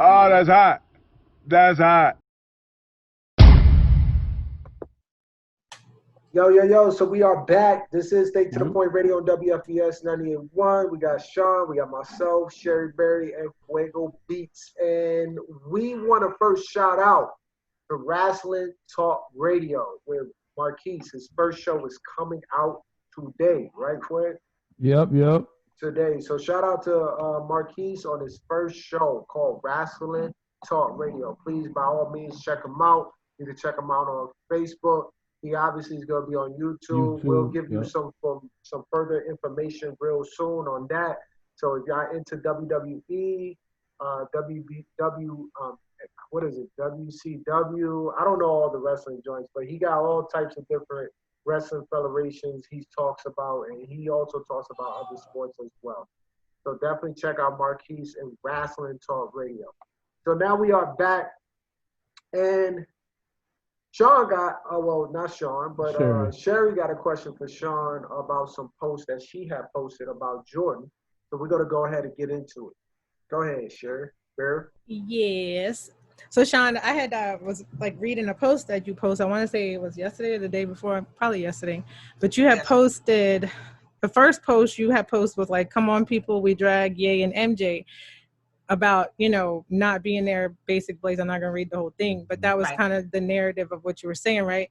Oh, that's hot. That's hot. Yo, yo, yo. So we are back. This is Stay to the You. Point Radio on WFES 98.1. We got Sean, we got myself, Sherry Berry, and Fuego Beats. And we want to first shout out to Wrestling Talk Radio, where Marquise, his first show is coming out today, right, Quinn? Yep, yep. Today. So shout out to Marquise on his first show called Wrestling Talk Radio. Please, by all means, check him out. You can check him out on Facebook. He obviously is going to be on YouTube. We'll give you some further information real soon on that. So if y'all into WWE, WBW, what is it, WCW? I don't know all the wrestling joints, but he got all types of different wrestling federations he talks about, and he also talks about other sports as well. So definitely check out Marquise and Wrestling Talk Radio. So now we are back, and Sean got, well, not Sean, but Sherry got a question for Sean about some posts that she had posted about Jordan. So we're going to go ahead and get into it. Go ahead, Sherry. Bear? Yes. So Sean, I had was like reading a post that you posted. I want to say it was yesterday or the day before, probably yesterday. But you had posted, the first post you had posted was like, "Come on, people, we drag Ye and MJ." About, not being there, basic Blaze. I'm not going to read the whole thing, but that was kind of the narrative of what you were saying, right?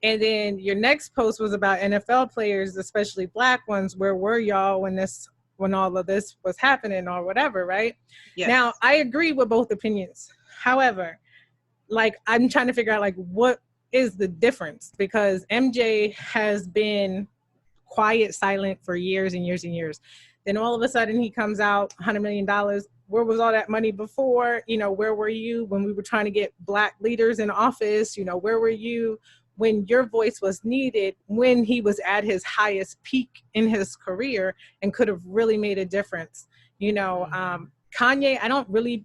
And then your next post was about NFL players, especially black ones. Where were y'all when all of this was happening or whatever, right? Yes. Now, I agree with both opinions. However, like, I'm trying to figure out, like, what is the difference? Because MJ has been quiet, silent for years and years and years. Then all of a sudden he comes out, $100 million. Where was all that money before? Where were you when we were trying to get black leaders in office? Where were you when your voice was needed, when he was at his highest peak in his career and could have really made a difference? Kanye, I don't really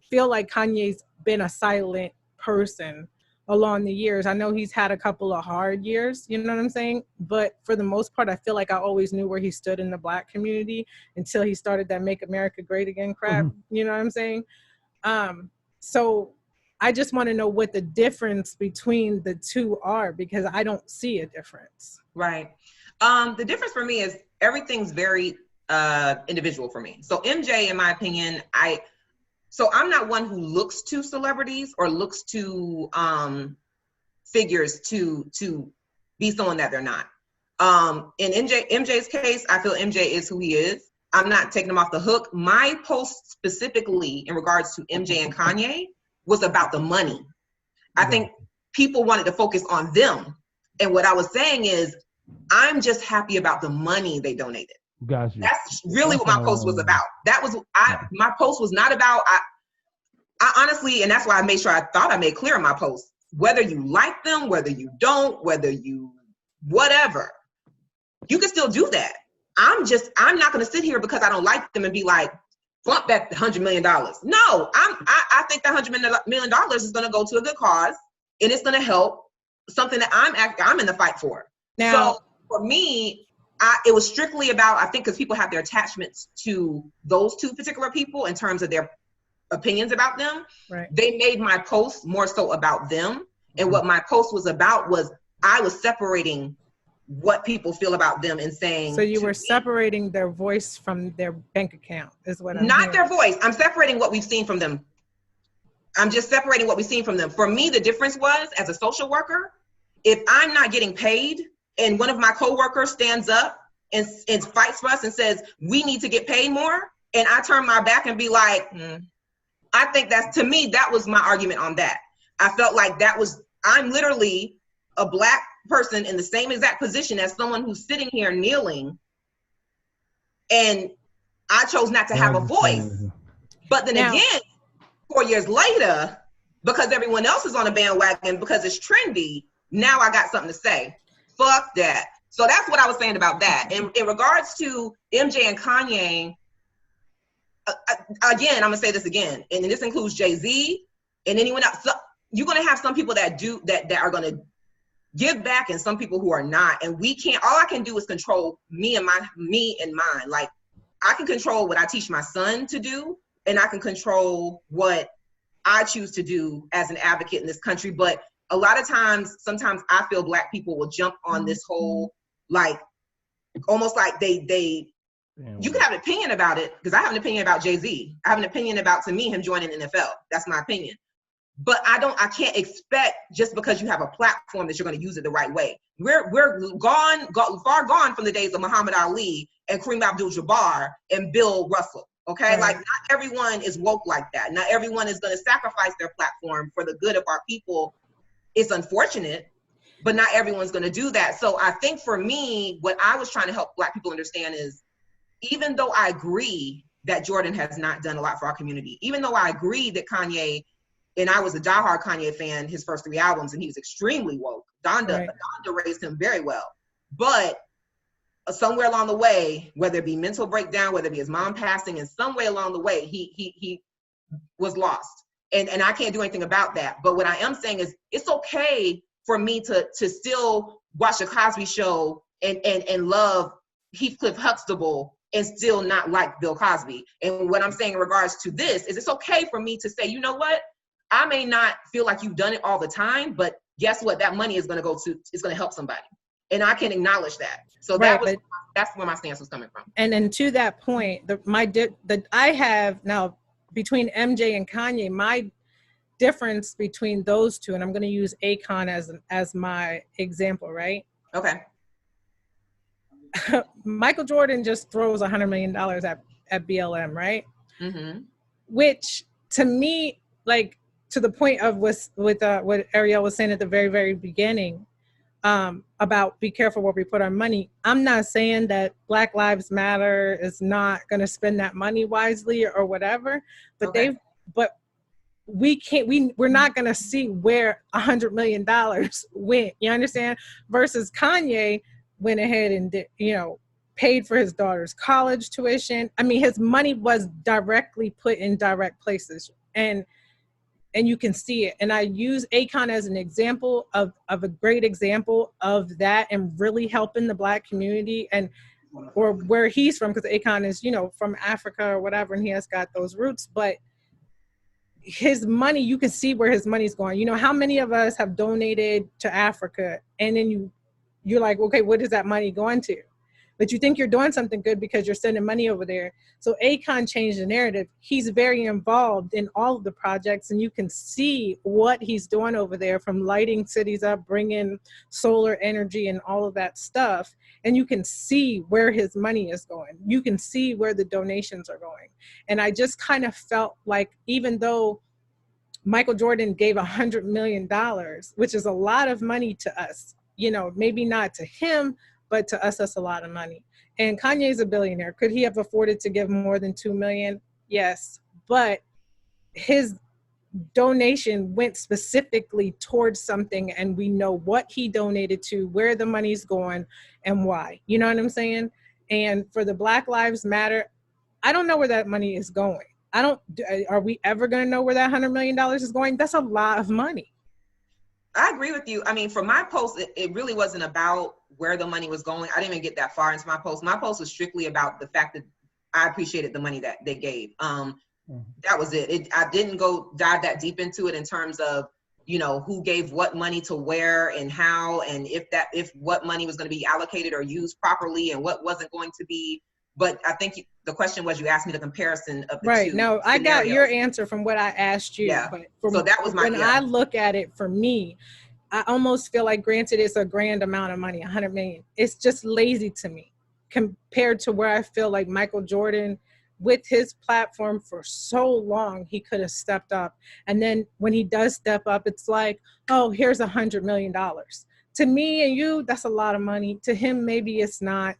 feel like Kanye's been a silent person along the years. I know he's had a couple of hard years, you know what I'm saying? But for the most part, I feel like I always knew where he stood in the black community until he started that Make America Great Again crap, you know what I'm saying? So I just want to know what the difference between the two are, because I don't see a difference. Right. The difference for me is everything's very individual for me. So MJ, in my opinion, So I'm not one who looks to celebrities or looks to figures to be someone that they're not. In MJ's case, I feel MJ is who he is. I'm not taking him off the hook. My post specifically in regards to MJ and Kanye was about the money. I think people wanted to focus on them. And what I was saying is, I'm just happy about the money they donated. Gotcha. That's really what my post was about. That was my post was not about. I honestly, and that's why I made sure I thought I made clear in my post, whether you like them, whether you don't, whether you whatever, you can still do that. I'm not going to sit here because I don't like them and be like, bump that $100 million. No, I think that $100 million is going to go to a good cause, and it's going to help something that I'm in the fight for. Now, so for me, it was strictly about, I think, because people have their attachments to those two particular people in terms of their opinions about them. Right. They made my post more so about them. And what my post was about was I was separating what people feel about them and saying. So you were separating their voice from their bank account is what I'm Not hearing. Their voice. I'm separating what we've seen from them. I'm just separating what we've seen from them. For me, the difference was, as a social worker, if I'm not getting paid and one of my coworkers stands up and fights for us and says, we need to get paid more, and I turn my back and be like, I think to me, that was my argument on that. I felt like I'm literally a black person in the same exact position as someone who's sitting here kneeling, and I chose not to have a voice. But then again, 4 years later, because everyone else is on a bandwagon, because it's trendy, now I got something to say. Fuck that. So that's what I was saying about that. And in regards to MJ and Kanye, again, I'm gonna say this again, and this includes Jay-Z and anyone else. So you're gonna have some people that are gonna give back, and some people who are not. And we can't. All I can do is control me and mine. Like, I can control what I teach my son to do, and I can control what I choose to do as an advocate in this country. But a lot of times, sometimes I feel Black people will jump on this whole, like, almost like you can have an opinion about it, because I have an opinion about Jay-Z. I have an opinion about, to me, him joining the NFL. That's my opinion. But I can't expect just because you have a platform that you're going to use it the right way. We're far gone from the days of Muhammad Ali and Kareem Abdul-Jabbar and Bill Russell. Okay, right. Like, not everyone is woke like that. Not everyone is going to sacrifice their platform for the good of our people. It's unfortunate, but not everyone's going to do that. So I think for me, what I was trying to help Black people understand is, even though I agree that Jordan has not done a lot for our community, even though I agree that Kanye, and I was a diehard Kanye fan, his first 3 albums, and he was extremely woke. Donda raised him very well. But somewhere along the way, whether it be mental breakdown, whether it be his mom passing, in some way along the way, he was lost. And I can't do anything about that. But what I am saying is, it's okay for me to still watch the Cosby Show and love Heathcliff Huxtable and still not like Bill Cosby. And what I'm saying in regards to this is, it's okay for me to say, you know what? I may not feel like you've done it all the time, but guess what? That money is going to help somebody. And I can acknowledge that. So that's where my stance was coming from. And then to that point, I have now, between MJ and Kanye, my difference between those two, and I'm going to use Akon as my example, right? Okay. Michael Jordan just throws $100 million at BLM, right? Mm-hmm. Which, to me, like, to the point of what Ariel was saying at the very, very beginning, about be careful where we put our money. I'm not saying that Black Lives Matter is not going to spend that money wisely or whatever, but we're not going to see where $100 million went. You understand? Versus Kanye went ahead and did, paid for his daughter's college tuition. I mean, his money was directly put in direct places, and you can see it. And I use Akon as an example of a great example of that, and really helping the Black community, or where he's from, because Akon is, from Africa or whatever, and he has got those roots. But his money, you can see where his money's going. How many of us have donated to Africa, and then you're like, okay, what is that money going to? But you think you're doing something good because you're sending money over there. So Akon changed the narrative. He's very involved in all of the projects, and you can see what he's doing over there, from lighting cities up, bringing solar energy and all of that stuff. And you can see where his money is going. You can see where the donations are going. And I just kind of felt like, even though Michael Jordan gave $100 million, which is a lot of money to us, maybe not to him, but to us, that's a lot of money. And Kanye's a billionaire. Could he have afforded to give more than $2 million? Yes. But his donation went specifically towards something, and we know what he donated to, where the money's going, and why. You know what I'm saying? And for the Black Lives Matter, I don't know where that money is going. Are we ever going to know where that $100 million is going? That's a lot of money. I agree with you. I mean, for my post, it really wasn't about where the money was going. I didn't even get that far into my post. My post was strictly about the fact that I appreciated the money that they gave. That was it. I didn't go dive that deep into it in terms of, who gave what money to where and how, and if what money was going to be allocated or used properly and what wasn't going to be. But I think the question was, you asked me the comparison of the two. No, I got your answer from what I asked you. Yeah. But so that was I look at it, for me, I almost feel like, granted, it's a grand amount of money, $100 million. It's just lazy to me compared to where I feel like Michael Jordan, with his platform for so long, he could have stepped up. And then when he does step up, it's like, oh, here's $100 million. To me and you, that's a lot of money. To him, maybe it's not.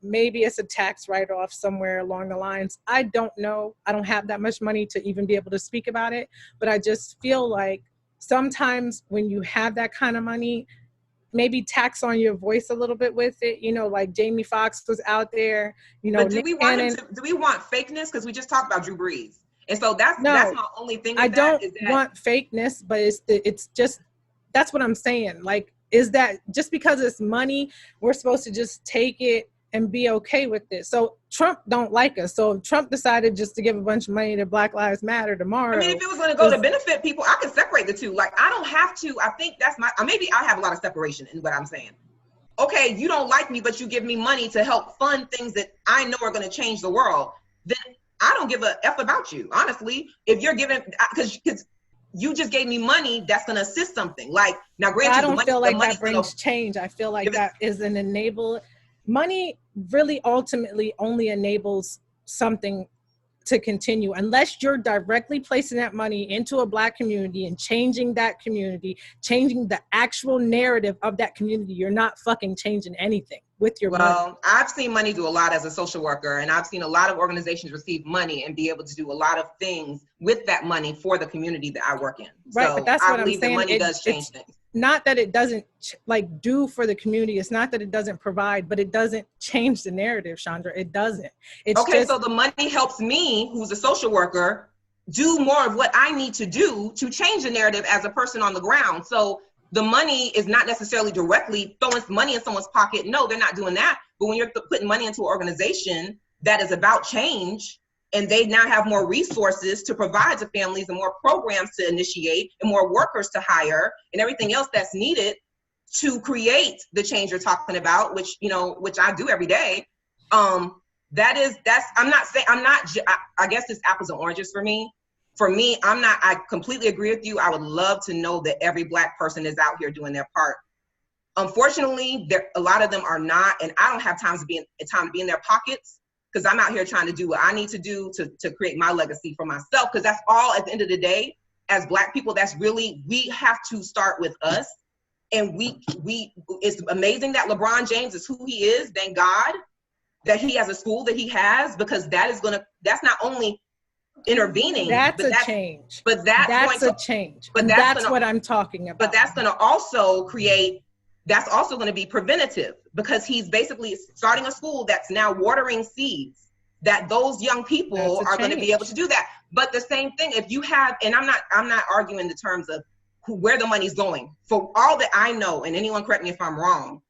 Maybe it's a tax write-off somewhere along the lines. I don't know. I don't have that much money to even be able to speak about it. But I just feel like sometimes when you have that kind of money, maybe tax on your voice a little bit with it. Like Jamie Foxx was out there. But do we want fakeness? Because we just talked about Drew Brees, and so that's my only thing. With I don't want fakeness, but it's just, that's what I'm saying. Like, is that just because it's money, we're supposed to just take it and be okay with this. So Trump don't like us. So if Trump decided just to give a bunch of money to Black Lives Matter tomorrow. I mean, if it was going to go to benefit people, I can separate the two. Like, I don't have to. I think that's maybe I have a lot of separation in what I'm saying. Okay, you don't like me, but you give me money to help fund things that I know are going to change the world. Then I don't give a F about you, honestly. If you're giving, because you just gave me money that's going to assist something. Like, now granted, I don't feel like that brings change. I feel like that is an enable. Money really ultimately only enables something to continue unless you're directly placing that money into a Black community and changing that community, changing the actual narrative of that community. You're not fucking changing anything with your money. Well, I've seen money do a lot as a social worker, and I've seen a lot of organizations receive money and be able to do a lot of things with that money for the community that I work in. Right, so but that's what I'm saying. That money does change things. Not that it doesn't do for the community. It's not that it doesn't provide, but it doesn't change the narrative, Chandra. It doesn't. It's okay, so the money helps me, who's a social worker, do more of what I need to do to change the narrative as a person on the ground. So the money is not necessarily directly throwing money in someone's pocket. No, they're not doing that. But when you're putting money into an organization that is about change, and they now have more resources to provide to families and more programs to initiate and more workers to hire and everything else that's needed to create the change you're talking about, which I do every day. I guess it's apples and oranges for me. For me, I completely agree with you. I would love to know that every Black person is out here doing their part. Unfortunately, a lot of them are not, and I don't have time to be in their pockets, because I'm out here trying to do what I need to do to create my legacy for myself. Because that's all at the end of the day, as Black people, that's really, we have to start with us. And it's amazing that LeBron James is who he is. Thank God that he has a school that he has, because that's not only intervening. That's a change. But that's a change. But that's what I'm talking about. But that's going to also that's also going to be preventative, because he's basically starting a school that's now watering seeds that those young people are going to be able to do that. But the same thing, if you have, and I'm not arguing the terms of where the money's going. For all that I know, and anyone correct me if I'm wrong,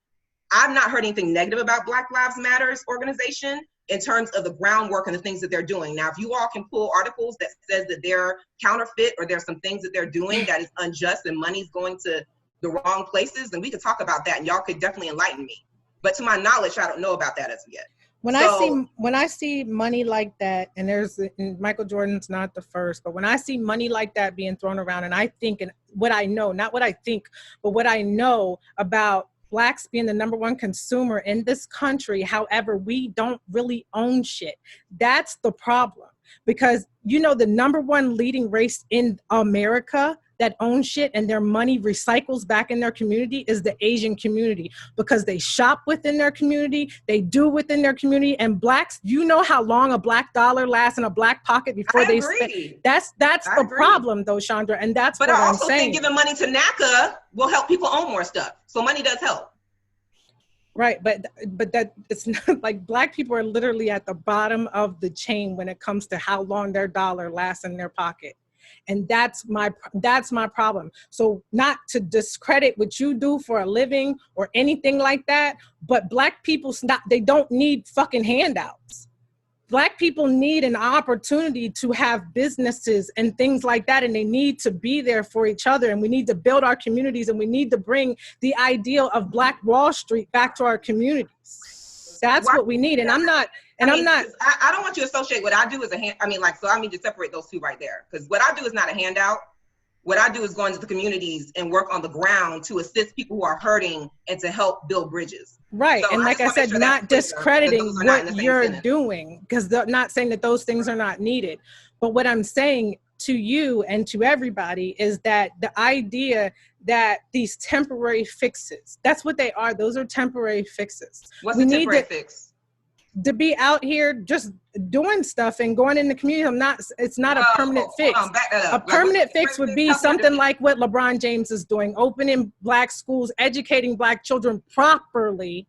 I've not heard anything negative about Black Lives Matters organization in terms of the groundwork and the things that they're doing. Now, if you all can pull articles that says that they're counterfeit or there's some things that they're doing that is unjust and money's going to the wrong places, then we could talk about that and y'all could definitely enlighten me. But to my knowledge, I don't know about that as of yet. When I see money like that, and Michael Jordan's not the first, but when I see money like that being thrown around, and I think, and what I know, not what I think, but what I know about Blacks being the number one consumer in this country, however, we don't really own shit. That's the problem. Because, the number one leading race in America that owns shit and their money recycles back in their community is the Asian community, because they shop within their community, they do within their community. And Blacks, how long a Black dollar lasts in a Black pocket before they spend. That's the problem though, Chandra. And that's what I'm saying. But I also think giving money to NACA will help people own more stuff. So money does help. Right, but that it's not like Black people are literally at the bottom of the chain when it comes to how long their dollar lasts in their pocket. And that's my problem. So not to discredit what you do for a living or anything like that, but Black people, they don't need fucking handouts. Black people need an opportunity to have businesses and things like that, and they need to be there for each other, and we need to build our communities, and we need to bring the ideal of Black Wall Street back to our communities. That's what we need. And I don't want you to associate what I do as I need to separate those two right there, because what I do is not a handout. What I do is go into the communities and work on the ground to assist people who are hurting and to help build bridges. Right. So and like I said, not discrediting what you're doing, because they're not saying that those things are not needed. But what I'm saying to you and to everybody is that the idea that these temporary fixes, that's what they are. Those are temporary fixes. What's a temporary fix? To be out here just doing stuff and going in the community. It's not a permanent fix. A permanent fix would be something like what LeBron James is doing, opening Black schools, educating Black children properly,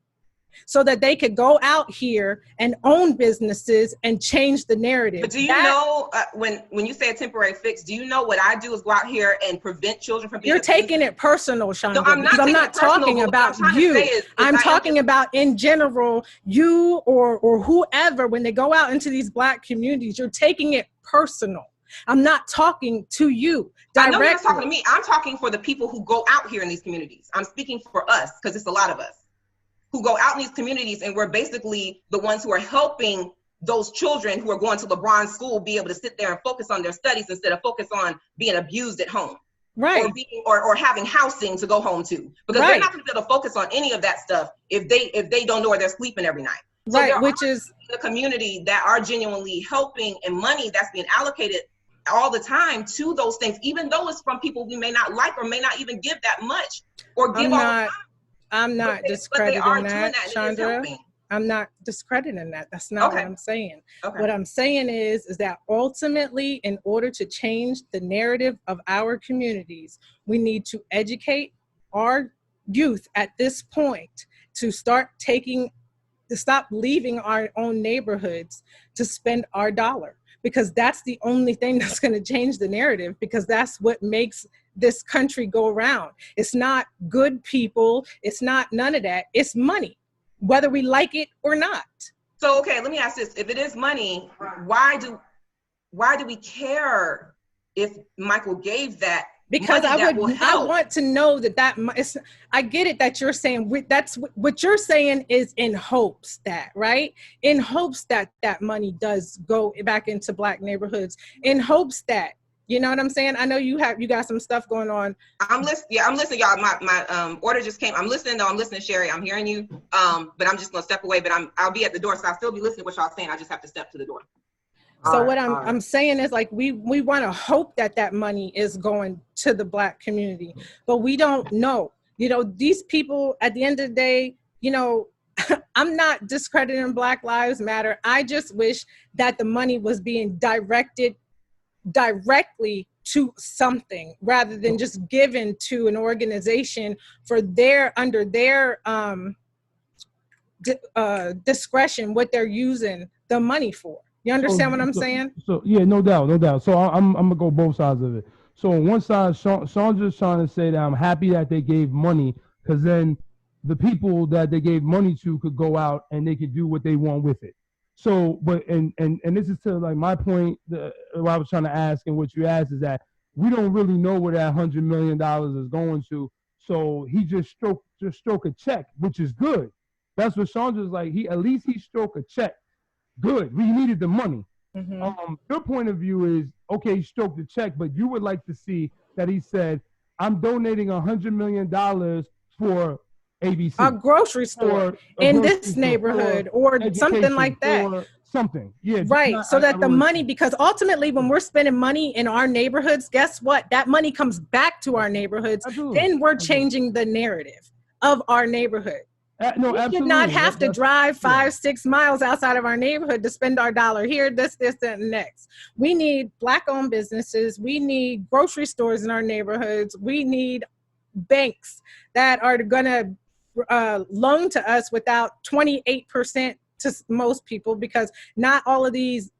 so that they could go out here and own businesses and change the narrative. But do you know, when you say a temporary fix, do you know what I do is go out here and prevent children from being You're taking it personal, Chandra, no, because I'm not talking about you. I'm talking about in general, you or whoever, when they go out into these Black communities, you're taking it personal. I'm not talking to you directly. I know you're not talking to me. I'm talking for the people who go out here in these communities. I'm speaking for us, because it's a lot of us who go out in these communities, and we're basically the ones who are helping those children who are going to LeBron school be able to sit there and focus on their studies instead of focus on being abused at home. Right. Or having housing to go home to, because they're not going to be able to focus on any of that stuff if they don't know where they're sleeping every night. So right, which is the community that are genuinely helping, and money that's being allocated all the time to those things, even though it's from people we may not like or may not even give that much or give I'm not discrediting that, Chandra. I'm not discrediting that. That's not what I'm saying. Okay. What I'm saying is that ultimately, in order to change the narrative of our communities, we need to educate our youth at this point to stop leaving our own neighborhoods to spend our dollar, because that's the only thing that's going to change the narrative, because that's what makes this country go around. It's not good people. It's not none of that. It's money, whether we like it or not. So, okay, let me ask this. If it is money, why do we care if Michael gave that? Because I want to know that I get it that you're saying, that's what you're saying is in hopes that, right? In hopes that money does go back into Black neighborhoods, in hopes that, you know what I'm saying? I know you got some stuff going on. I'm listening, y'all. My order just came. I'm listening though. I'm listening, Sherry. I'm hearing you. But I'm just gonna step away. But I'll be at the door, so I'll still be listening to what y'all saying. I just have to step to the door. So what I'm saying is, like, we want to hope that money is going to the Black community, but we don't know. You know, these people at the end of the day, you know, I'm not discrediting Black Lives Matter. I just wish that the money was being directed directly to something rather than just given to an organization for under their discretion what they're using the money for. You understand what I'm saying? So yeah, no doubt. So I'm gonna go both sides of it. So on one side, Chandra's trying to say that I'm happy that they gave money, because then the people that they gave money to could go out and they could do what they want with it. So, but and this is to like my point. What I was trying to ask, and what you asked, is that we don't really know where that $100 million is going to. So he just stroke a check, which is good. That's what Chandra's like. At least he stroked a check. Good. We needed the money. Mm-hmm. Your point of view is, okay, he stroked the check, but you would like to see that he said, I'm donating $100 million for ABC. A grocery store in this neighborhood or something like that. Something. Yeah. Right. So that the money, because ultimately when we're spending money in our neighborhoods, guess what? That money comes back to our neighborhoods. Absolutely. Then we're changing the narrative of our neighborhood. No, we should not have to drive 5-6 miles outside of our neighborhood to spend our dollar here, this, and next. We need Black-owned businesses. We need grocery stores in our neighborhoods. We need banks that are going to loan to us without 28% to most people, because not all of these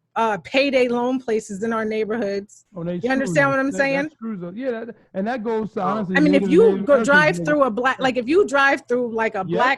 payday loan places in our neighborhoods. You understand what I'm saying? Yeah, and that goes to honestly. I mean, if you drive through a Black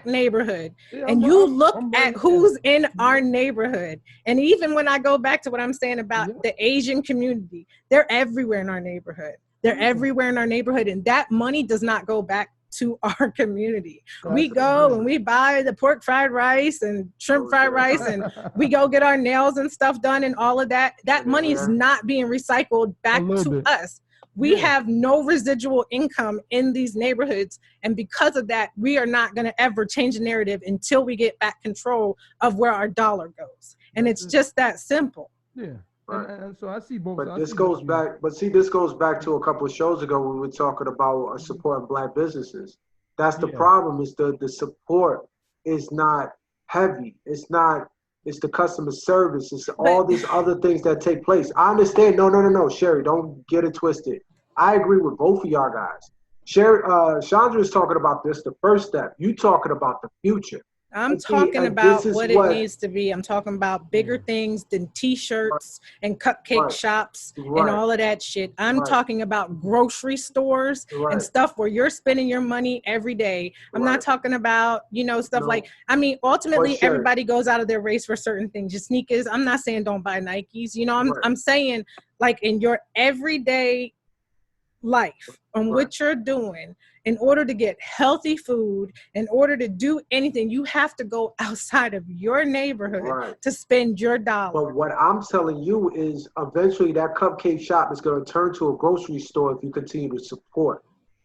neighborhood, and you look at who's in our neighborhood, and even when I go back to what I'm saying about the Asian community, they're everywhere in our neighborhood. They're everywhere in our neighborhood, and that money does not go back to our community. We go and we buy the pork fried rice and shrimp fried rice, and we go get our nails and stuff done and all of that. That money is not being recycled back to us. We have no residual income in these neighborhoods, and because of that, we are not going to ever change the narrative until we get back control of where our dollar goes. And it's just that simple. Yeah. And so I see both. But this goes back to a couple of shows ago when we were talking about supporting Black businesses. That's the problem, is the support is not heavy. It's the customer service. It's all these other things that take place. I understand. No, Sherry, don't get it twisted. I agree with both of y'all guys. Sherry, Chandra is talking about this, the first step. You talking about the future. I'm See, talking and this about is what it needs to be. I'm talking about bigger things than t-shirts and cupcake Right. shops and Right. all of that shit. I'm Right. talking about grocery stores and Right. stuff where you're spending your money every day. I'm Right. not talking about, stuff No. like, I mean, ultimately Sherry. everybody goes out of their race for certain things. Your sneakers, I'm not saying don't buy Nikes. Right. I'm saying like in your everyday life on Right. what you're doing, in order to get healthy food, in order to do anything, you have to go outside of your neighborhood Right. to spend your dollar. But what I'm telling you is eventually that cupcake shop is going to turn to a grocery store if you continue to support.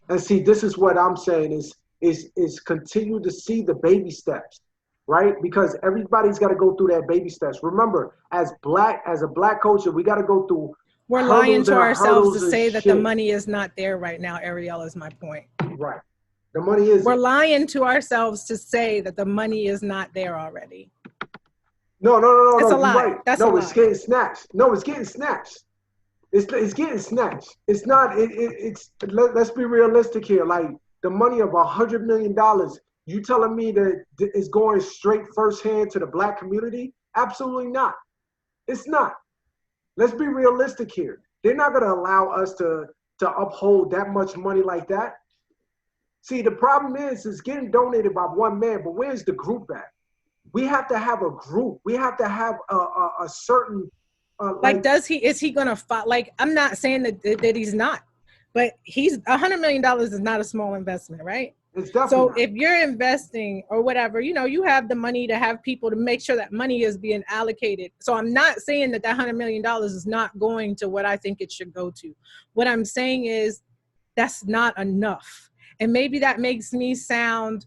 And see, this is what I'm saying is continue to see the baby steps, right? Because everybody's got to go through that baby steps. Remember, as a black culture, we got to go through We're lying to ourselves to and say that the shit. money is not there right now, Ariel, is my point. Right. The money is. We're lying to ourselves to say that the money is not there already. No. It's a You're lie. right. That's no, a it's lie. getting snatched. No, it's getting snatched. It's getting snatched. It's not. Let's be realistic here. Like the money of $100 million, you telling me that it's going straight firsthand to the black community? Absolutely not. It's not. Let's be realistic here. They're not going to allow us to uphold that much money like that. See, the problem is it's getting donated by one man, but where's the group at? We have to have a group. We have to have a certain is he gonna fight? Like, I'm not saying that he's not, but $100 million is not a small investment, right? It's definitely so not. If you're investing or whatever, you have the money to have people to make sure that money is being allocated. So I'm not saying that $100 million is not going to what I think it should go to. What I'm saying is that's not enough. And maybe that makes me sound,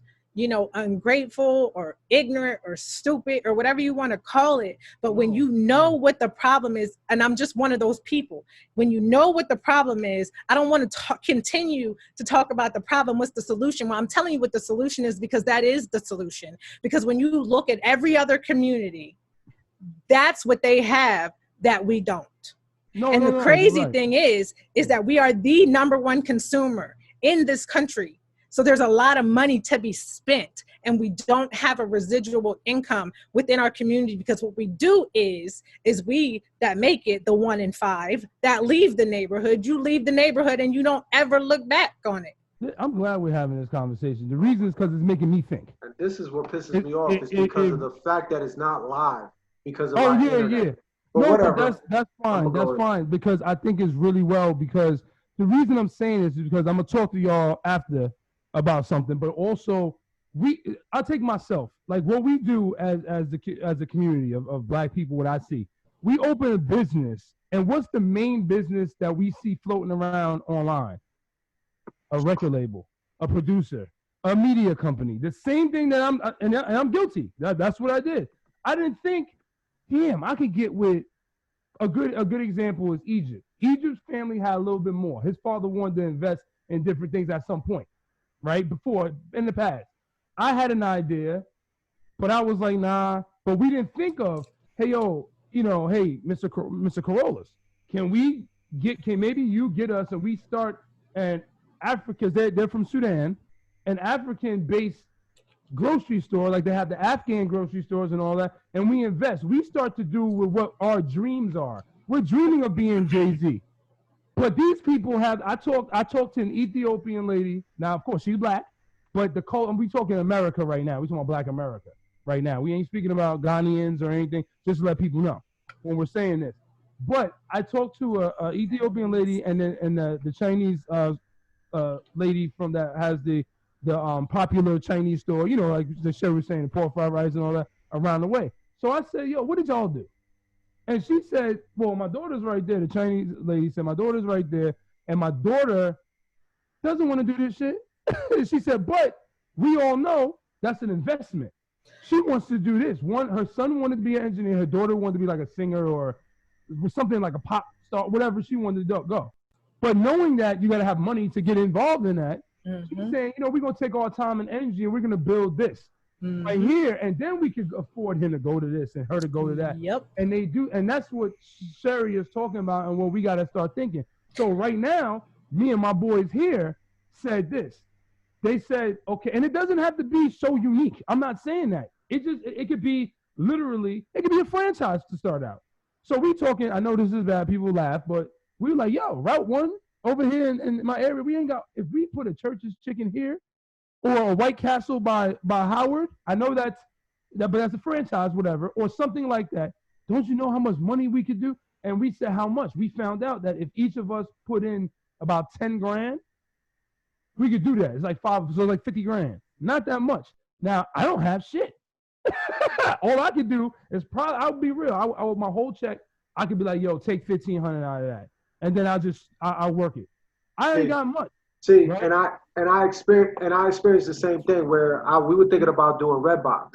ungrateful or ignorant or stupid or whatever you want to call it. But when you know what the problem is, and I'm just one of those people, when you know what the problem is, I don't want to continue to talk about the problem. What's the solution? Well, I'm telling you what the solution is, because that is the solution. Because when you look at every other community, that's what they have that we don't. The crazy thing is that we are the number one consumer in this country. So there's a lot of money to be spent, and we don't have a residual income within our community, because what we do is we that make it the 1 in 5 that leave the neighborhood. You leave the neighborhood and you don't ever look back on it. I'm glad we're having this conversation. The reason is because it's making me think. And this is what pisses me off, is because of the fact that it's not live. Because of internet. But whatever. But that's fine. That's fine, because I think it's really well, because the reason I'm saying this is because I'm gonna talk to y'all after about something, but also I'll take myself, like what we do as a community of black people. What I see, we open a business, and what's the main business that we see floating around online? A record label, a producer, a media company. The same thing that I'm guilty. That's what I did. I didn't think, damn, I could get with a good example is Egypt. Egypt's family had a little bit more. His father wanted to invest in different things at some point, right? Before, in the past. I had an idea, but I was like, nah. But we didn't think of, hey, yo, hey, Mr. Corollas, can maybe you get us, and we start, and Africa, they're from Sudan, an African-based grocery store, like they have the Afghan grocery stores and all that, and we invest. We start to do with what our dreams are. We're dreaming of being Jay-Z. But these people I talked to an Ethiopian lady. Now, of course, she's black, but we talking America right now. We talking about Black America right now. We ain't speaking about Ghanaians or anything, just to let people know when we're saying this. But I talked to a Ethiopian lady and the Chinese lady from that has the popular Chinese store, like the show was saying, pork fried rice and all that around the way. So I said, yo, what did y'all do? And she said, well, my daughter's right there. The Chinese lady said, my daughter's right there. And my daughter doesn't want to do this shit. She said, but we all know that's an investment. She wants to do this. Her son wanted to be an engineer. Her daughter wanted to be like a singer or something like a pop star, whatever she wanted to go. But knowing that you got to have money to get involved in that, she's saying, we're going to take our time and energy and we're going to build this right here. And then we could afford him to go to this and her to go to that. Yep. And they do. And that's what Sherry is talking about and what we got to start thinking. So right now, me and my boys here said this. They said, okay, and it doesn't have to be so unique. I'm not saying that. It could be literally, it could be a franchise to start out. So we talking, I know this is bad, people laugh, but we were like, yo, Route 1 over here in my area, we ain't got, if we put a Church's Chicken here or a White Castle by Howard, I know but that's a franchise, whatever, or something like that. Don't you know how much money we could do? And we said how much. We found out that if each of us put in about 10 grand, we could do that. It's like like 50 grand. Not that much. Now, I don't have shit. All I could do is probably, I'll be real. My whole check, I could be like, yo, take 1,500 out of that. And then I'll work it. I ain't got much. See, right? and I experienced the same thing where we were thinking about doing Redbox.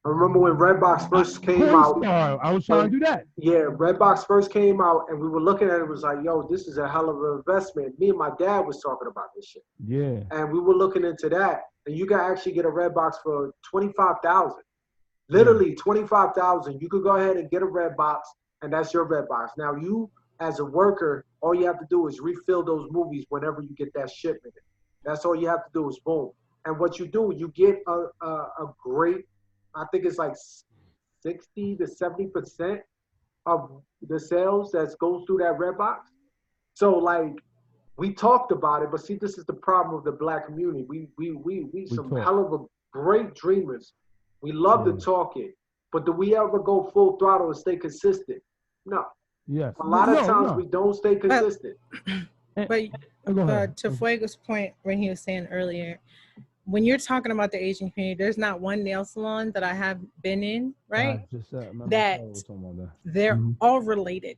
I remember when Redbox first came out. I was trying to do that. Yeah, Redbox first came out, and we were looking at it. It was like, yo, this is a hell of an investment. Me and my dad was talking about this shit. Yeah. And we were looking into that, and you can actually get a Redbox for $25,000. Literally $25,000. You could go ahead and get a Redbox, and that's your Redbox. Now you, as a worker, all you have to do is refill those movies whenever you get that shipment. That's all you have to do is boom. And what you do, you get a great, I think it's like 60 to 70% of the sales that goes through that Redbox. So like we talked about it, but see, this is the problem with the Black community. We some hell of a great dreamers. We love to talk it, but do we ever go full throttle and stay consistent? No. Yes. A lot of times we don't stay consistent. But to Fuego's point, when he was saying earlier, when you're talking about the Asian community, there's not one nail salon that I have been in, right? That they're all related.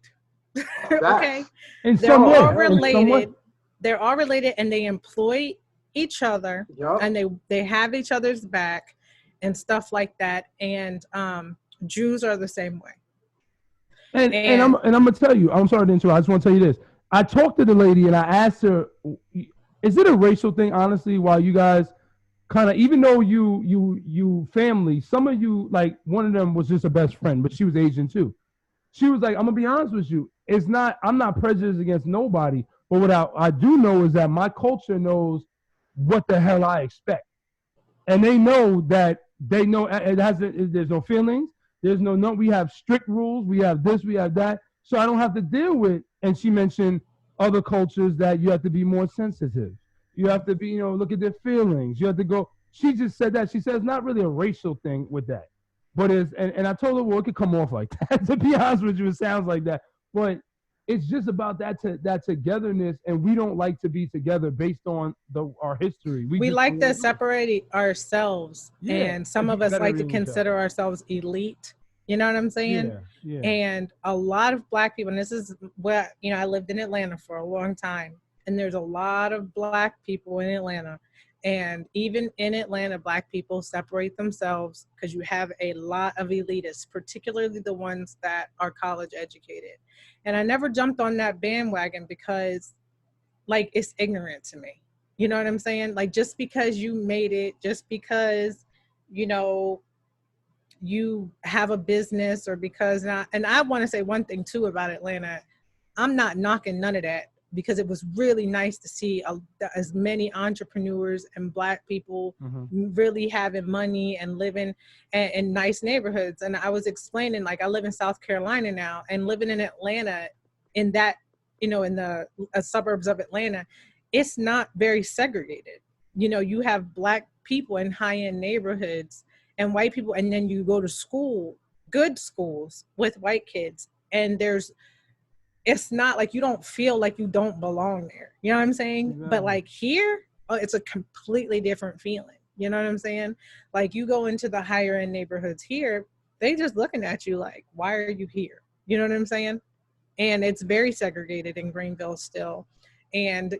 Okay? They're all related. They're all related, and they employ each other, and they have each other's back and stuff like that. And Jews are the same way. And I'm gonna tell you, I'm sorry to interrupt. I just want to tell you this. I talked to the lady and I asked her, is it a racial thing, honestly, while you guys kind of, even though you family, some of you, like one of them was just a best friend, but she was Asian too. She was like, I'm gonna be honest with you, I'm not prejudiced against nobody, but what I do know is that my culture knows what the hell I expect. And they know that there's no feelings. There's no, we have strict rules. We have this, we have that. So I don't have to deal with, and she mentioned other cultures that you have to be more sensitive. You have to be, look at their feelings. You have to go, she just said that. She said it's not really a racial thing with that. But and I told her, well, it could come off like that. To be honest with you, it sounds like that. But it's just about that togetherness, and we don't like to be together based on our history. We like to separate ourselves, and some of us like to consider ourselves elite. You know what I'm saying? Yeah. And a lot of Black people, and this is what, I lived in Atlanta for a long time, and there's a lot of Black people in Atlanta. And even in Atlanta, Black people separate themselves because you have a lot of elitists, particularly the ones that are college educated. And I never jumped on that bandwagon because, like, it's ignorant to me. You know what I'm saying? Like, just because you made it, just because, you have a business, or because not. And I want to say one thing too about Atlanta. I'm not knocking none of that, because it was really nice to see as many entrepreneurs and Black people really having money and living in nice neighborhoods. And I was explaining, like, I live in South Carolina now, and living in Atlanta, in that, in the suburbs of Atlanta, it's not very segregated. You have Black people in high-end neighborhoods and white people, and then you go to school, good schools with white kids, and it's not like you don't feel like you don't belong there. You know what I'm saying? Yeah. But like here, it's a completely different feeling. You know what I'm saying? Like, you go into the higher end neighborhoods here, they just looking at you like, why are you here? You know what I'm saying? And it's very segregated in Greenville still. And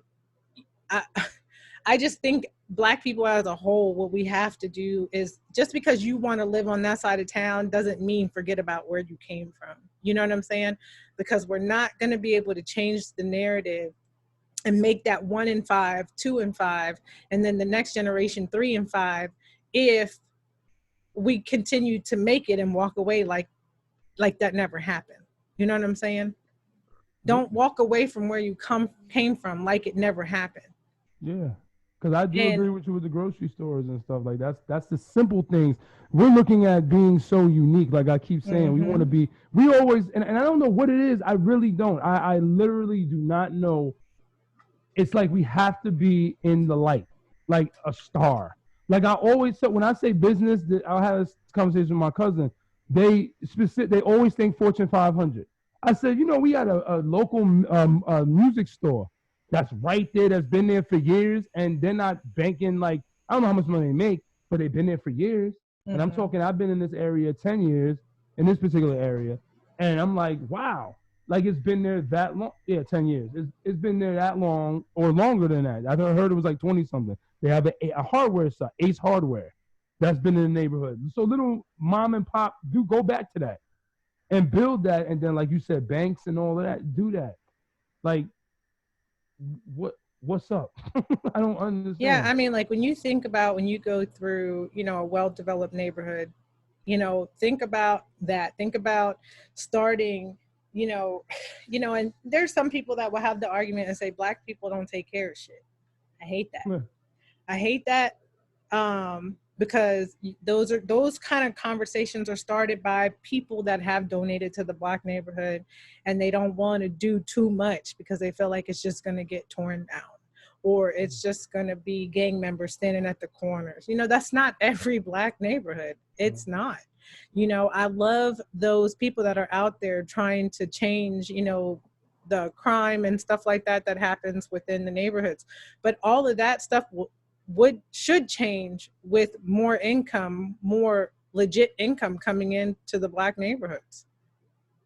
I just think Black people as a whole, what we have to do is, just because you want to live on that side of town doesn't mean forget about where you came from. You know what I'm saying? Because we're not going to be able to change the narrative and make that 1 in 5, 2 in 5, and then the next generation 3 in 5, if we continue to make it and walk away like that never happened. You know what I'm saying? Don't walk away from where you came from like it never happened. Yeah. Because I do And agree with you with the grocery stores and stuff. Like that's the simple things. We're looking at being so unique. Like I keep saying, we want to be. We always and I don't know what it is. I really don't. I literally do not know. It's like we have to be in the light, like a star. Like I always said, when I say business, that I had this conversation with my cousin. They always think Fortune 500. I said, we had a local music store that's right there, that's been there for years, and they're not banking like I don't know how much money they make, but they've been there for years. And I'm talking, I've been in this area 10 years, in this particular area, and I'm like, wow, like it's been there that long. Yeah, 10 years. It's been there that long or longer than that. I heard it was like 20 something. They have a hardware site, Ace Hardware, that's been in the neighborhood. So little mom and pop do go back to that and build that. And then, like you said, banks and all of that, do that. Like, what's up? I don't understand. Yeah, I mean, like when you think about when you go through, a well-developed neighborhood, think about that. Think about starting, and there's some people that will have the argument and say Black people don't take care of shit. I hate that. Yeah. I hate that because those kind of conversations are started by people that have donated to the Black neighborhood, and they don't want to do too much because they feel like it's just going to get torn down, or it's just going to be gang members standing at the corners. That's not every Black neighborhood. It's not. I love those people that are out there trying to change, the crime and stuff like that happens within the neighborhoods. But all of that stuff should change with more income, more legit income coming into the Black neighborhoods.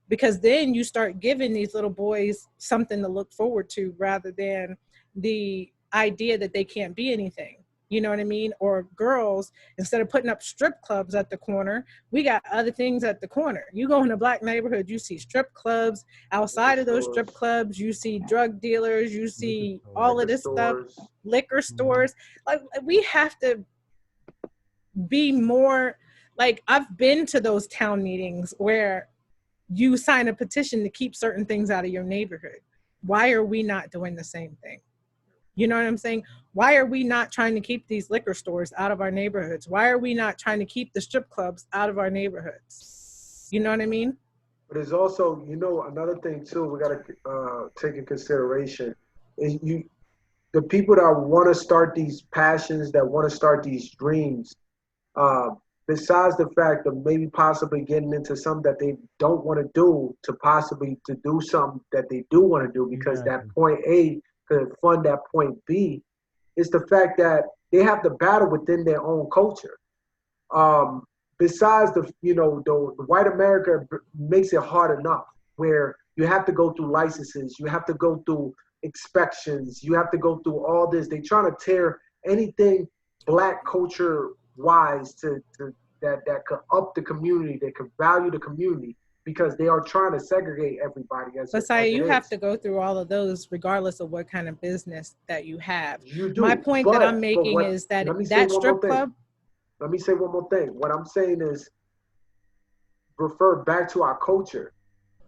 Because then you start giving these little boys something to look forward to rather than the idea that they can't be anything. You know what I mean? Or girls, instead of putting up strip clubs at the corner, we got other things at the corner. You go in a Black neighborhood, you see strip clubs. Outside of those strip clubs, you see drug dealers, you see all of this stuff, liquor stores. Like, we have to be more, like, I've been to those town meetings where you sign a petition to keep certain things out of your neighborhood. Why are we not doing the same thing? You know what I'm saying? Why are we not trying to keep these liquor stores out of our neighborhoods? Why are we not trying to keep the strip clubs out of our neighborhoods? You know what I mean? But there's also, another thing too, we got to take in consideration is the people that want to start these passions, that want to start these dreams, besides the fact of maybe possibly getting into something that they don't want to do, to possibly to do something that they do want to do, because that point A could fund that point B, is the fact that they have to battle within their own culture. Besides the white America makes it hard enough where you have to go through licenses, you have to go through inspections, you have to go through all this. They trying to tear anything Black culture wise that could up the community, that could value the community, because they are trying to segregate everybody. But you have to go through all of those regardless of what kind of business that you have. You do. My point that I'm making is that strip club. Let me say one more thing. What I'm saying is, refer back to our culture,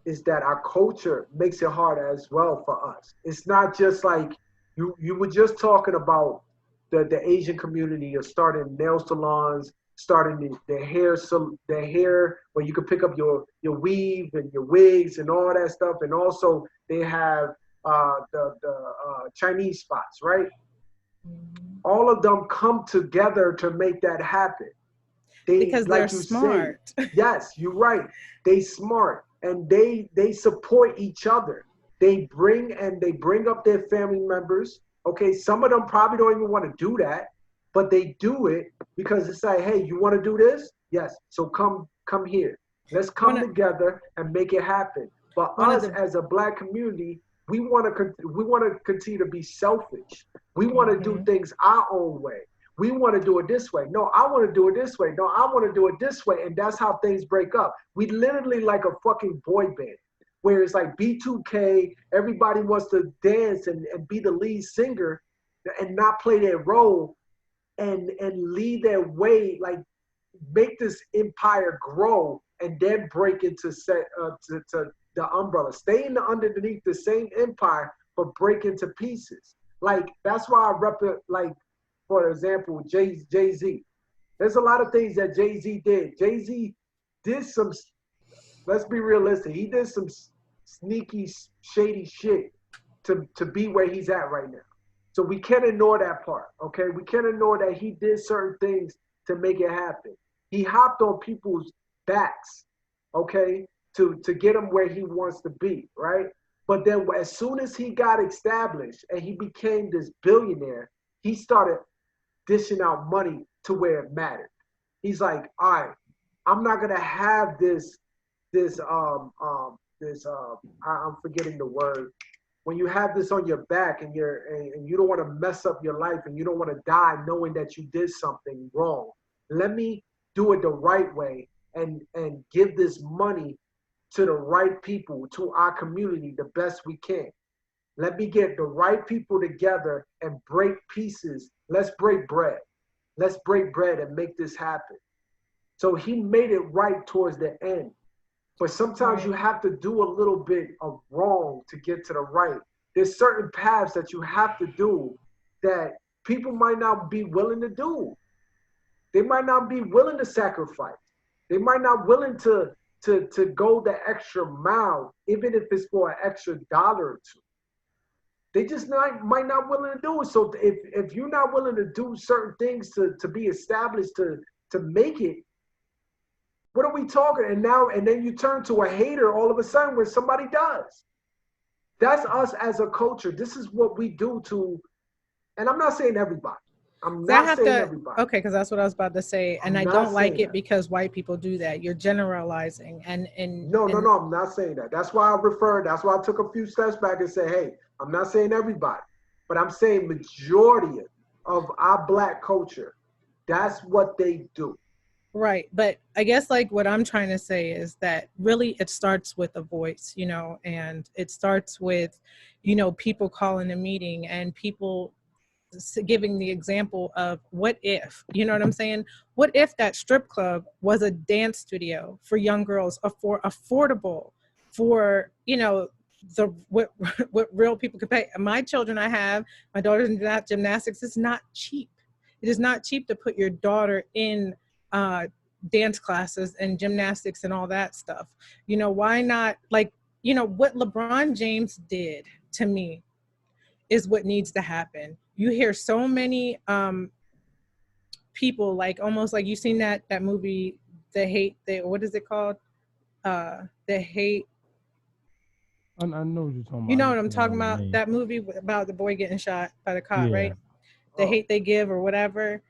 is that our culture makes it hard as well for us. It's not just like you were just talking about the Asian community of starting nail salons, starting the hair where you can pick up your weave and your wigs and all that stuff, and also they have the Chinese spots, right? All of them come together to make that happen. Because they're smart. Yes, you're right. They smart, and they support each other. They bring up their family members. Okay, some of them probably don't even want to do that, but they do it because it's like, hey, you want to do this? Yes. So come here. Let's come together and make it happen. But us as a Black community, we want to continue to be selfish. We want to do things our own way. We want to do it this way. No, I want to do it this way. No, I want to do it this way. And that's how things break up. We literally like a fucking boy band, where it's like B2K, everybody wants to dance and be the lead singer and not play their role and lead their way, like make this empire grow and then break into to the umbrella. Stay underneath the same empire, but break into pieces. Like, that's why I rep it, like for example, Jay-Z. There's a lot of things that Jay-Z did. Jay-Z did some, let's be realistic, he did some sneaky, shady shit to be where he's at right now. So we can't ignore that part, okay? We can't ignore that he did certain things to make it happen. He hopped on people's backs, okay, to get him where he wants to be, right? But then as soon as he got established and he became this billionaire, he started dishing out money to where it mattered. He's like, all right, I'm not gonna have I'm forgetting the word. When you have this on your back and you don't want to mess up your life and you don't want to die knowing that you did something wrong, let me do it the right way and give this money to the right people, to our community the best we can. Let me get the right people together and break pieces. Let's break bread. Let's break bread and make this happen. So he made it right towards the end. But sometimes you have to do a little bit of wrong to get to the right. There's certain paths that you have to do that people might not be willing to do. They might not be willing to sacrifice. They might not willing to go the extra mile, even if it's for an extra dollar or two. They just might not willing to do it. So if you're not willing to do certain things to be established, to make it, what are we talking? And then you turn to a hater all of a sudden when somebody does. That's us as a culture. This is what we do to, and I'm not saying everybody. I'm not saying everybody. Okay, because that's what I was about to say. And I don't like it because white people do that. You're generalizing. No, I'm not saying that. That's why I took a few steps back and said, hey, I'm not saying everybody, but I'm saying majority of our Black culture, that's what they do. Right. But I guess like what I'm trying to say is that really it starts with a voice, and it starts with, people calling a meeting and people giving the example of what if, you know what I'm saying? What if that strip club was a dance studio for young girls, for affordable, for, what real people could pay. My children, my daughter's in gymnastics. It's not cheap. It is not cheap to put your daughter in dance classes and gymnastics and all that stuff. Why not? Like, what LeBron James did to me is what needs to happen. You hear so many people, like almost like you've seen that movie, what is it called? The Hate. I know what you're talking about. You know what I'm talking about? That movie about the boy getting shot by the cop, right? The Hate They Give or whatever.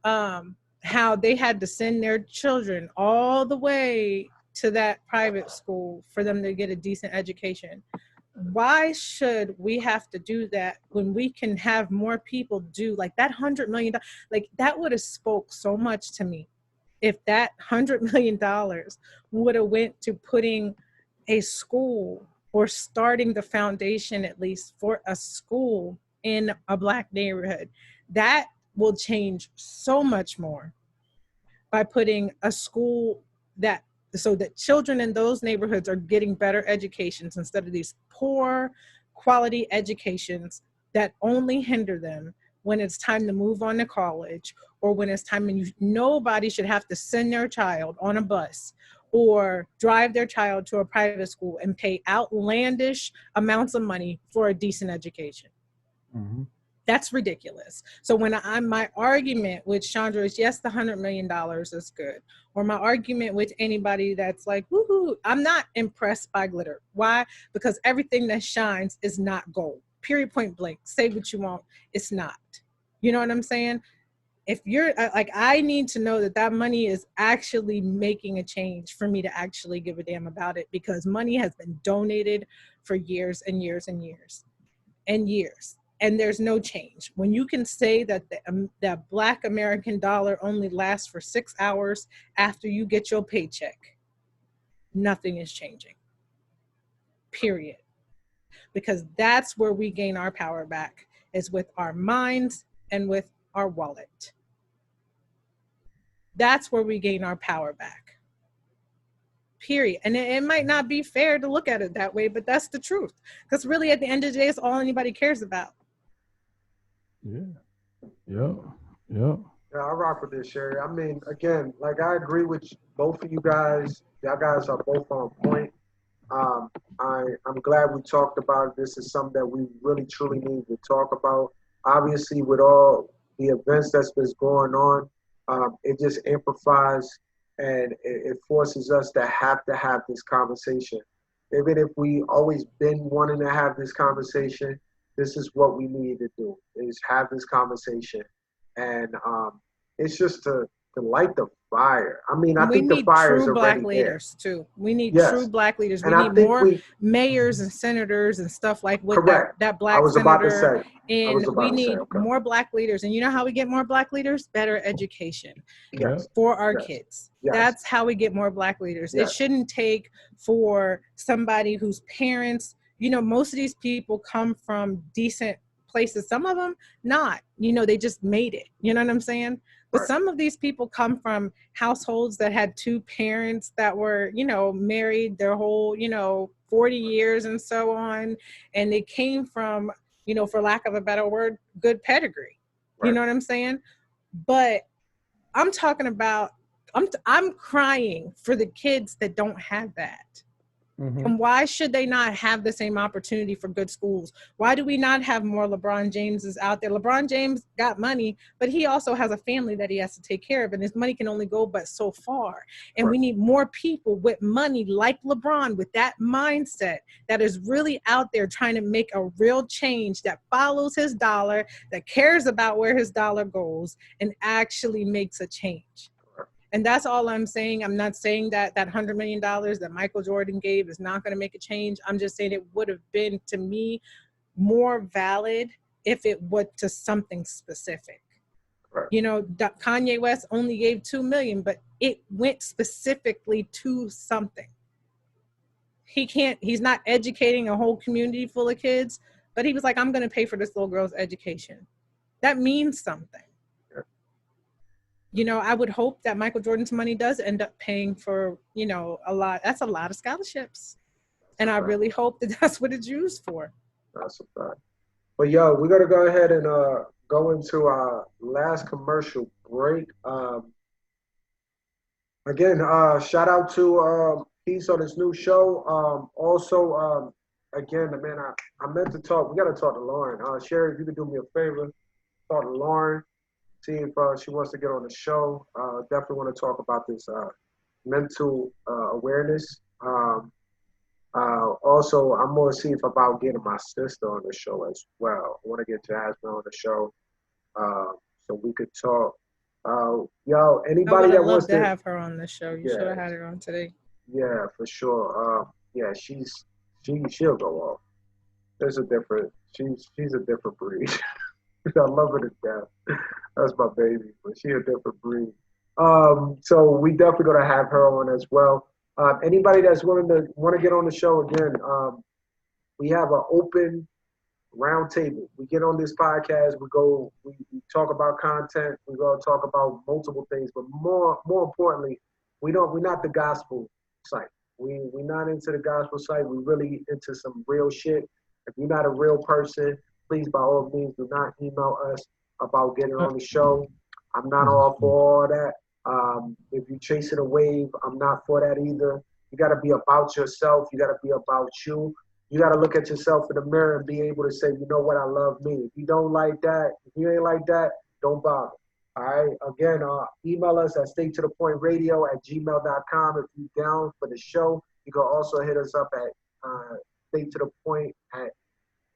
How they had to send their children all the way to that private school for them to get a decent education. Why should we have to do that when we can have more people do like that $100 million? Like that would have spoke so much to me if that $100 million would have went to putting a school or starting the foundation at least for a school in a Black neighborhood. That will change so much more by putting a school so that children in those neighborhoods are getting better educations instead of these poor quality educations that only hinder them when it's time to move on to college or when it's time when nobody should have to send their child on a bus or drive their child to a private school and pay outlandish amounts of money for a decent education. Mm-hmm. That's ridiculous. So when my argument with Chandra is, yes, the $100 million is good. Or my argument with anybody that's like, woohoo, I'm not impressed by glitter. Why? Because everything that shines is not gold. Period, point blank. Say what you want. It's not. You know what I'm saying? If you're like, I need to know that money is actually making a change for me to actually give a damn about it, because money has been donated for years and years and years and years. And there's no change. When you can say that the Black American dollar only lasts for 6 hours after you get your paycheck, nothing is changing. Period. Because that's where we gain our power back, is with our minds and with our wallet. That's where we gain our power back. Period. And it might not be fair to look at it that way, but that's the truth. Because really, at the end of the day, it's all anybody cares about. Yeah. Yeah. Yeah. Yeah, I rock with this, Sherry. I mean, again, like I agree with both of you guys. Y'all guys are both on point. Um, I'm glad we talked about it. This is something that we really truly need to talk about. Obviously, with all the events that's been going on, it just amplifies and it forces us to have this conversation. Even if we always been wanting to have this conversation, this is what we need to do: is have this conversation, and it's just to light the fire. I mean, I We think the need fire is true black already there. leaders too. We need true Yes, black leaders. We and I need think more we mayors and senators and stuff like with correct. that I black was about to senator. say. I And was we about to say. need Okay. more black leaders. And you know how we get more black leaders? Better education Yeah. Yes. for our Yes. kids. Yes. That's how we get more black leaders. It Yes. shouldn't take for somebody whose parents, most of these people come from decent places. Some of them not, they just made it. You know what I'm saying? But Right. some of these people come from households that had two parents that were, married their whole, 40 years and so on. And they came from, for lack of a better word, good pedigree. You Right. know what I'm saying? But I'm talking about, I'm crying for the kids that don't have that. Mm-hmm. And why should they not have the same opportunity for good schools? Why do we not have more LeBron Jameses out there? LeBron James got money, but he also has a family that he has to take care of, and his money can only go but so far. And we need more people with money like LeBron, with that mindset that is really out there trying to make a real change, that follows his dollar, that cares about where his dollar goes, and actually makes a change. And that's all I'm saying. I'm not saying that $100 million that Michael Jordan gave is not going to make a change. I'm just saying it would have been, to me, more valid if it went to something specific. Right. Kanye West only gave $2 million, but it went specifically to something. He's not educating a whole community full of kids, but he was like, I'm going to pay for this little girl's education. That means something. I would hope that Michael Jordan's money does end up paying for, a lot. That's a lot of scholarships. And I really hope that that's what it's used for. That's a fact. But yo, we're going to go ahead and go into our last commercial break. Again, shout out to Peace on his new show. Also, again, man, I meant to talk. We got to talk to Lauren. Sherry, if you could do me a favor, talk to Lauren. See if she wants to get on the show. Definitely want to talk about this mental awareness. Also, I'm going to see if about getting my sister on the show as well. I want to get Jasmine on the show so we could talk. Yo, anybody that wants to have her on the show. You should have had her on today. Yeah, for sure. Yeah, she'll go off. There's a different. She's a different breed. I love her to death. That's my baby, but she's a different breed. So we definitely gonna have her on as well. Anybody that's want to get on the show again, we have an open round table. We get on this podcast, we talk about content, we go talk about multiple things, but more importantly, we're not the gospel site. We're not into the gospel site. We really into some real shit. If you're not a real person, please, by all means, do not email us about getting on the show. I'm not all for all that. If you're chasing a wave, I'm not for that either. You got to be about yourself. You got to be about you. You got to look at yourself in the mirror and be able to say, you know what, I love me. If you don't like that, if you ain't like that, don't bother. All right. Again, email us at staytothepointradio@gmail.com. If you're down for the show, you can also hit us up at Stay to the Point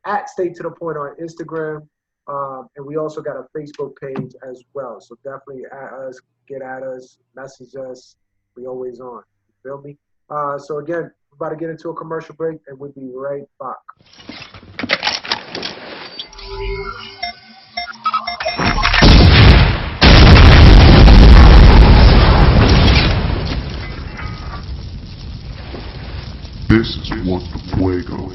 at Stay to the Point on Instagram. And we also got a Facebook page as well. So definitely at us, get at us, message us. We always on. You feel me? So again, we're about to get into a commercial break and we'll be right back. This is What the Fuego.